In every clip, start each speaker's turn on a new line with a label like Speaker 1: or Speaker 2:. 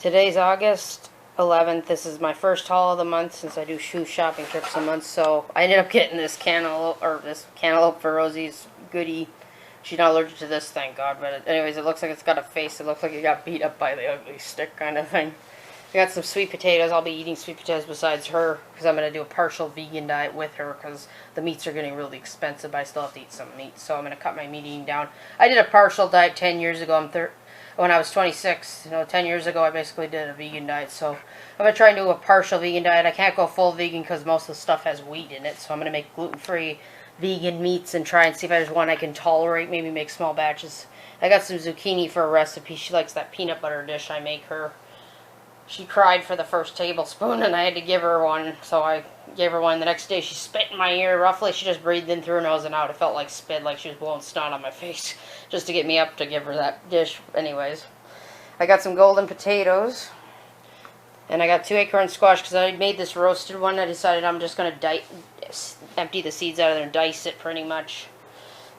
Speaker 1: Today's August 11th. This is my first haul of the month since I do shoe shopping trips a month. So I ended up getting this cantaloupe for Rosie's goodie. She's not allergic to this, thank God. But anyways, it looks like it's got a face. It looks like it got beat up by the ugly stick kind of thing. I got some sweet potatoes. I'll be eating sweet potatoes besides her because I'm going to do a partial vegan diet with her because the meats are getting really expensive, but I still have to eat some meat. So I'm going to cut my meat eating down. I did a partial diet 10 years ago. When I was 26, 10 years ago, I basically did a vegan diet. So I'm going to try and do a partial vegan diet. I can't go full vegan because most of the stuff has wheat in it. So I'm going to make gluten-free vegan meats and try and see if there's one I can tolerate. Maybe make small batches. I got some zucchini for a recipe. She likes that peanut butter dish I make her. She cried for the first tablespoon and I had to give her one. So I gave her one. The next day she spit in my ear. Roughly, she just breathed in through her nose and out. It felt like spit, like she was blowing snot on my face. Just to get me up to give her that dish. Anyways, I got some golden potatoes. And I got 2 acorn squash because I made this roasted one. I decided I'm just going to empty the seeds out of there and dice it pretty much.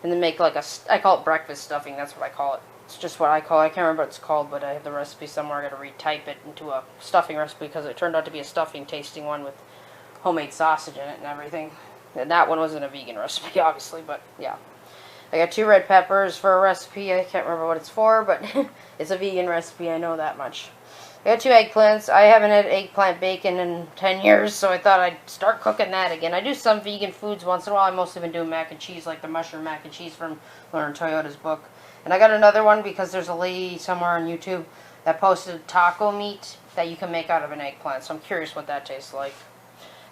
Speaker 1: And then make like I call it breakfast stuffing. That's what I call it. It's just what I call it. I can't remember what it's called, but I have the recipe somewhere. I got to retype it into a stuffing recipe because it turned out to be a stuffing tasting one with homemade sausage in it and everything. And that one wasn't a vegan recipe, obviously, but yeah. I got 2 red peppers for a recipe. I can't remember what it's for, but it's a vegan recipe. I know that much. I got 2 eggplants. I haven't had eggplant bacon in 10 years, so I thought I'd start cooking that again. I do some vegan foods once in a while. I've mostly been doing mac and cheese, like the mushroom mac and cheese from Lauren Toyota's book. And I got another one because there's a lady somewhere on YouTube that posted taco meat that you can make out of an eggplant. So I'm curious what that tastes like.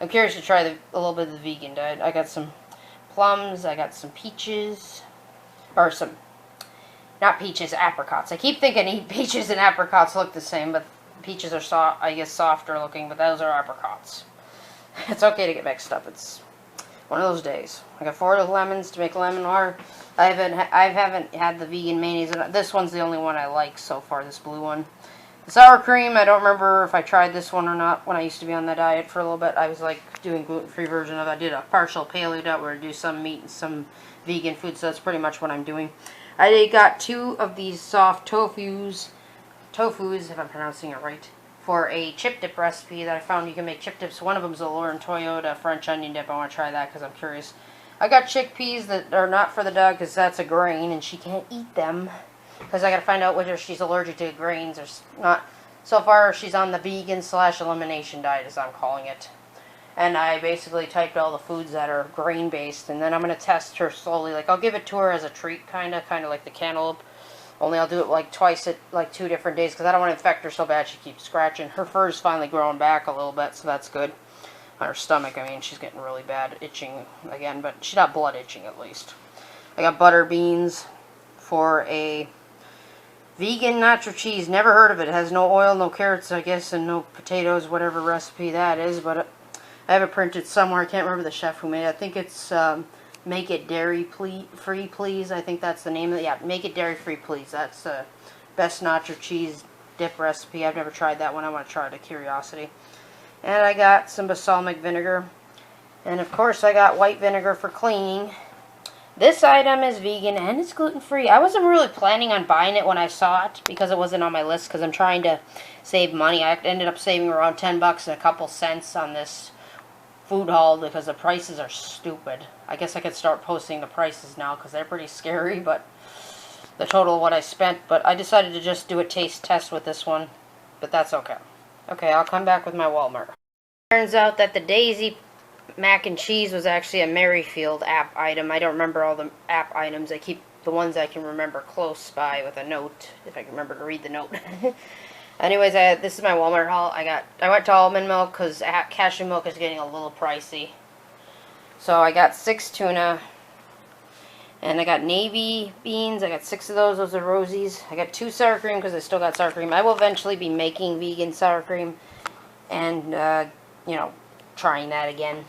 Speaker 1: I'm curious to try a little bit of the vegan diet. I got some plums. I got some peaches. Or some, not peaches, apricots. I keep thinking peaches and apricots look the same, but peaches are, I guess, softer looking, but those are apricots. It's okay to get mixed up. It's one of those days. I got 4 lemons to make lemon water. I haven't had the vegan mayonnaise. This one's the only one I like so far, this blue one. The sour cream, I don't remember if I tried this one or not when I used to be on the diet for a little bit. I was like doing gluten-free version of it. I did a partial paleo diet where I do some meat and some vegan food, so that's pretty much what I'm doing. I got 2 of these soft tofus, if I'm pronouncing it right, for a chip dip recipe that I found you can make chip dips. One of them is a Lauren Toyota French onion dip. I want to try that because I'm curious. I got chickpeas that are not for the dog because that's a grain and she can't eat them. Because I got to find out whether she's allergic to grains or not. So far, she's on the vegan/elimination diet, as I'm calling it. And I basically typed all the foods that are grain-based, and then I'm going to test her slowly. Like, I'll give it to her as a treat, kind of like the cantaloupe. Only I'll do it like twice at like 2 different days because I don't want to infect her so bad she keeps scratching. Her fur is finally growing back a little bit, so that's good. On her stomach, I mean, she's getting really bad itching again, but she's not blood itching at least. I got butter beans for a vegan nacho cheese. Never heard of it. It has no oil, no carrots, I guess, and no potatoes, whatever recipe that is, but I have it printed somewhere. I can't remember the chef who made it. I think it's Make It Dairy Free Please. I think that's the name of it. Yeah, Make It Dairy Free Please. That's the best nacho cheese dip recipe. I've never tried that one. I want to try it out of curiosity. And I got some balsamic vinegar. And of course I got white vinegar for cleaning. This item is vegan and it's gluten-free. I wasn't really planning on buying it when I saw it because it wasn't on my list because I'm trying to save money. I ended up saving around 10 bucks and a couple cents on this food haul because the prices are stupid. I guess I could start posting the prices now because they're pretty scary, but the total of what I spent. But I decided to just do a taste test with this one, but that's okay. Okay, I'll come back with my Walmart. Turns out that the Daisy mac and cheese was actually a Merryfield app item. I don't remember all the app items. I keep the ones I can remember close by with a note, if I can remember to read the note. Anyways, this is my Walmart haul. I went to almond milk because cashew milk is getting a little pricey. So I got 6 tuna. And I got navy beans. I got 6 of those. Those are Rosie's. I got 2 sour cream because I still got sour cream. I will eventually be making vegan sour cream. And, trying that again.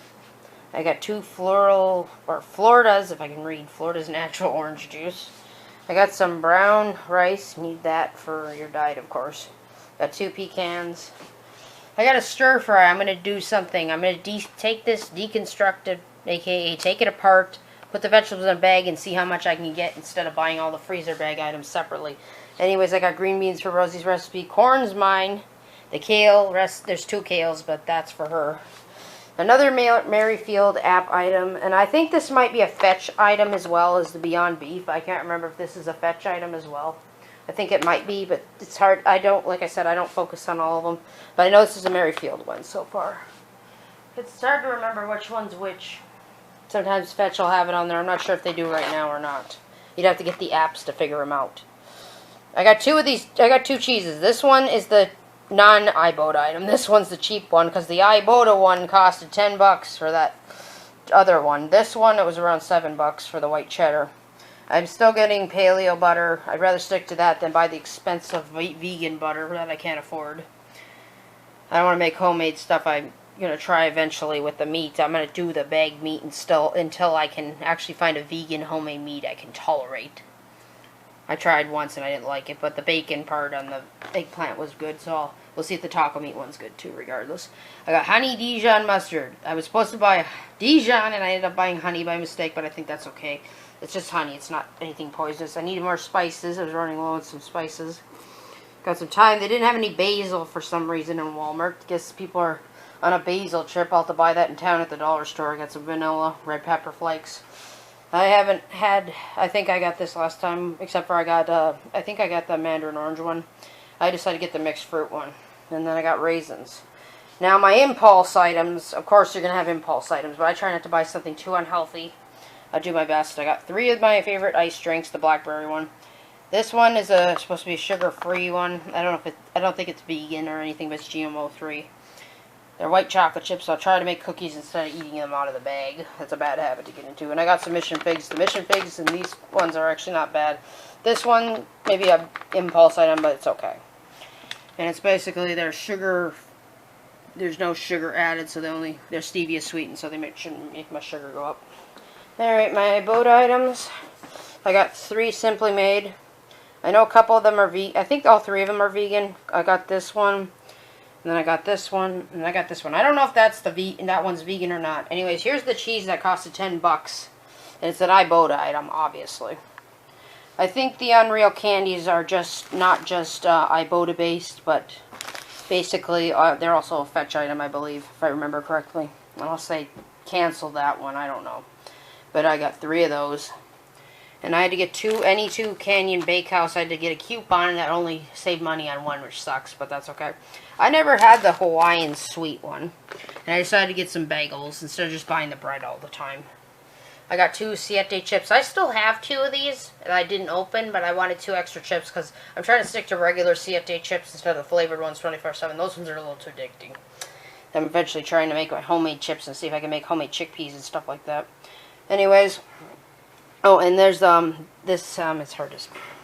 Speaker 1: I got 2 Florida's, if I can read. Florida's natural orange juice. I got some brown rice. Need that for your diet, of course. Got 2 pecans. I got a stir fry. I'm going to do something. I'm going to take this deconstructed, aka take it apart, put the vegetables in a bag, and see how much I can get instead of buying all the freezer bag items separately. Anyways, I got green beans for Rosie's recipe. Corn's mine. The kale, there's 2 kales, but that's for her. Another Merryfield app item, and I think this might be a fetch item as well as the Beyond Beef. I can't remember if this is a fetch item as well. I think it might be, but it's hard. Like I said, I don't focus on all of them. But I know this is a Merryfield one so far. It's hard to remember which one's which. Sometimes Fetch will have it on there. I'm not sure if they do right now or not. You'd have to get the apps to figure them out. I got 2 of these. I got 2 cheeses. This one is the non-ibotta item. This one's the cheap one because the ibotta one costed $10 for that other one. This one, it was around $7 for the white cheddar. I'm still getting paleo butter. I'd rather stick to that than buy the expensive vegan butter that I can't afford. I don't want to make homemade stuff. I'm going to try eventually with the meat. I'm going to do the bagged meat until I can actually find a vegan homemade meat I can tolerate. I tried once and I didn't like it, but the bacon part on the eggplant was good, so we'll see if the taco meat one's good too, regardless. I got honey Dijon mustard. I was supposed to buy Dijon and I ended up buying honey by mistake, but I think that's okay. It's just honey. It's not anything poisonous. I needed more spices. I was running low on some spices. Got some thyme. They didn't have any basil for some reason in Walmart. Guess people are on a basil trip. I'll have to buy that in town at the dollar store. I got some vanilla, red pepper flakes. I haven't had, I think I got this last time, except for I think I got the mandarin orange one. I decided to get the mixed fruit one. And then I got raisins. Now my impulse items, of course you're going to have impulse items, but I try not to buy something too unhealthy. I do my best. I got 3 of my favorite ice drinks, the blackberry one. This one is supposed to be a sugar-free one. I don't think it's vegan or anything, but it's GMO-free. They're white chocolate chips, so I'll try to make cookies instead of eating them out of the bag. That's a bad habit to get into. And I got some Mission Figs. The Mission Figs and these ones are actually not bad. This one, maybe an impulse item, but it's okay. And it's basically their sugar, there's no sugar added, so they're stevia sweetened, so they shouldn't make my sugar go up. Alright, my ibotta items. I got 3 Simply Made. I know a couple of them are vegan. I think all 3 of them are vegan. I got this one. And then I got this one, and I got this one. I don't know if that's that one's vegan or not. Anyways, here's the cheese that costed $10. And it's an ibotta item, obviously. I think the Unreal candies are not just ibotta based, but basically they're also a fetch item, I believe, if I remember correctly. Unless they canceled that one, I don't know. But I got 3 of those. And I had to get any 2 Canyon Bakehouse. I had to get a coupon that only saved money on one, which sucks, but that's okay. I never had the Hawaiian sweet one. And I decided to get some bagels instead of just buying the bread all the time. I got 2 Siete chips. I still have 2 of these that I didn't open, but I wanted 2 extra chips because I'm trying to stick to regular Siete chips instead of the flavored ones 24/7. Those ones are a little too addicting. I'm eventually trying to make my homemade chips and see if I can make homemade chickpeas and stuff like that. Anyways, oh, and there's it's hard to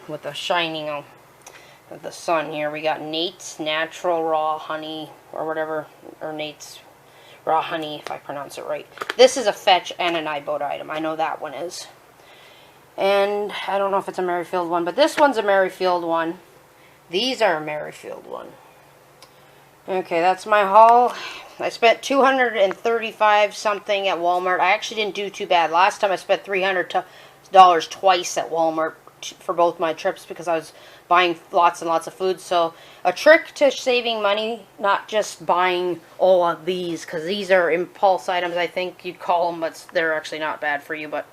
Speaker 1: with the shining of the sun here. We got Nate's Natural Raw Honey or whatever, or Nate's Raw Honey if I pronounce it right. This is a fetch and an ibotta item. I know that one is. And I don't know if it's a Merryfield one, but this one's a Merryfield one. These are a Merryfield one. Okay, that's my haul. I spent $235 something at Walmart. I actually didn't do too bad. Last time I spent $300 twice at Walmart for both my trips because I was buying lots and lots of food. So a trick to saving money, not just buying all of these, because these are impulse items, I think you'd call them, but they're actually not bad for you. But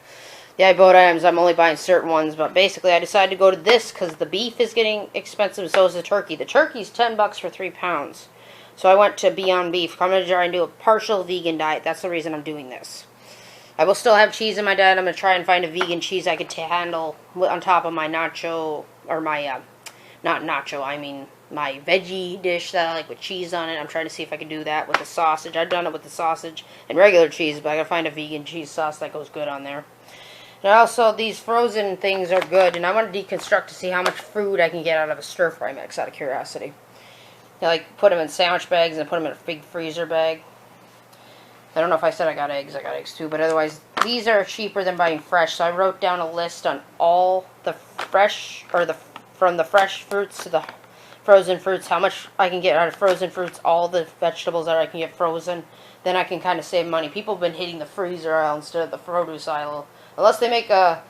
Speaker 1: the ibotta items, I'm only buying certain ones. But basically, I decided to go to this because the beef is getting expensive, so is the turkey. The turkey's $10 for 3 pounds. So I went to Beyond Beef. I'm going to try and do a partial vegan diet. That's the reason I'm doing this. I will still have cheese in my diet. I'm going to try and find a vegan cheese I could handle on top of my nacho, or my, not nacho, I mean my veggie dish that I like with cheese on it. I'm trying to see if I can do that with the sausage. I've done it with the sausage and regular cheese, but I got to find a vegan cheese sauce that goes good on there. And also, these frozen things are good, and I want to deconstruct to see how much food I can get out of a stir-fry mix, out of curiosity. I like put them in sandwich bags and put them in a big freezer bag. I don't know if I said I got eggs too, but otherwise these are cheaper than buying fresh. So I wrote down a list on all the fresh, or from the fresh fruits to the frozen fruits, how much I can get out of frozen fruits, all the vegetables that I can get frozen. Then I can kind of save money. People have been hitting the freezer aisle instead of the produce aisle. Unless they make a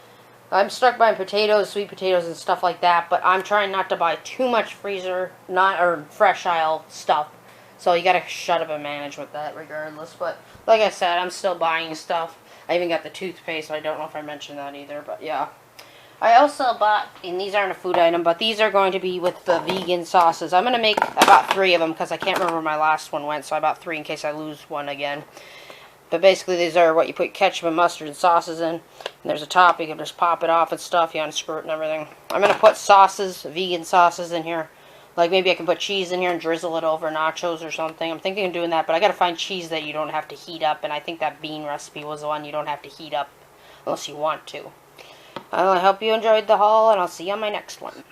Speaker 1: I'm stuck buying potatoes, sweet potatoes, and stuff like that, but I'm trying not to buy too much freezer, or fresh aisle stuff. So you gotta shut up and manage with that regardless. But like I said, I'm still buying stuff. I even got the toothpaste. I don't know if I mentioned that either, but yeah. I also bought, and these aren't a food item, but these are going to be with the vegan sauces. I'm going to make about 3 of them because I can't remember where my last one went, so I bought 3 in case I lose one again. But basically these are what you put ketchup and mustard and sauces in. And there's a top, you can just pop it off and stuff, you unscrew it and everything. I'm going to put sauces, vegan sauces in here. Like maybe I can put cheese in here and drizzle it over nachos or something. I'm thinking of doing that, but I got to find cheese that you don't have to heat up. And I think that bean recipe was the one you don't have to heat up unless you want to. I hope you enjoyed the haul, and I'll see you on my next one.